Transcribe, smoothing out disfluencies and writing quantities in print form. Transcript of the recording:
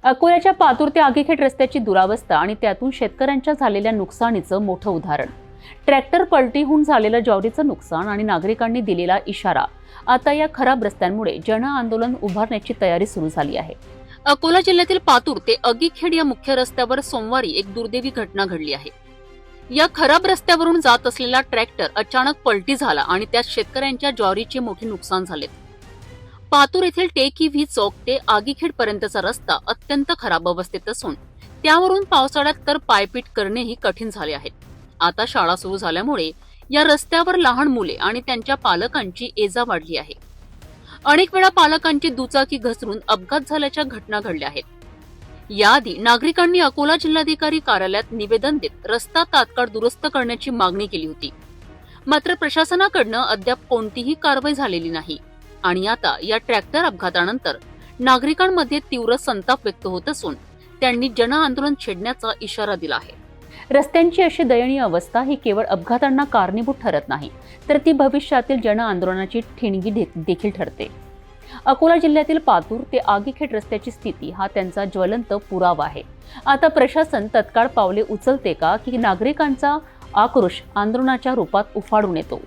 अकोल्याच्या पातूर ते आगीखेड रस्त्याची दुरावस्था आणि त्यातून शेतकऱ्यांच्या झालेल्या नुकसानीचं मोठं उदाहरण. ट्रॅक्टर पलटीहून झालेलं ज्वारीचं नुकसान आणि नागरिकांनी दिलेला इशारा. आता या खराब रस्त्यांमुळे जन आंदोलन उभारण्याची तयारी सुरू झाली आहे. अकोला जिल्ह्यातील पातूर ते आगीखेड या मुख्य रस्त्यावर सोमवारी एक दुर्दैवी घटना घडली आहे. या खराब रस्त्यावरून जात असलेला ट्रॅक्टर अचानक पलटी झाला आणि त्यात शेतकऱ्यांच्या ज्वारीचे मोठे नुकसान झाले. पातूर येथील टेक-ई-व्ही चौक ते आगीखेड पर्यंतचा रस्ता अत्यंत खराब अवस्थेत असून त्यावरून पावसाळ्यात तर पायपीट करणेही कठीण झाले आहे. आता शाळा सुरू झाल्यामुळे या रस्त्यावर लहान मुले आणि त्यांच्या पालकांची ये-जा वाढली आहे. अनेक वेळा पालकांची दुचाकी घसरून अपघात झाल्याच्या घटना घडल्या आहेत. याआधी नागरिकांनी अकोला जिल्हाधिकारी कार्यालयात निवेदन देत रस्ता तात्काळ दुरुस्त करण्याची मागणी केली होती. मात्र प्रशासनाकडून अद्याप कोणतीही कारवाई झालेली नाही आणि आता या ट्रॅक्टर अपघातानंतर नागरिकांमध्ये तीव्र संताप व्यक्त होत असून त्यांनी जन आंदोलन छेडण्याचा इशारा दिला आहे. रस्त्यांची अशी दयनीय अवस्था ही केवळ अपघातांना कारणीभूत ठरत नाही, तर ती भविष्यातील जन आंदोलनाची ठिणगी देखील ठरते. अकोला जिल्ह्यातील पातूर ते आगीखेड रस्त्याची स्थिती हा त्यांचा ज्वलंत पुरावा आहे. आता प्रशासन तत्काळ पावले उचलते का, की नागरिकांचा आक्रोश आंदोलनाच्या रूपात उफाळून येतो?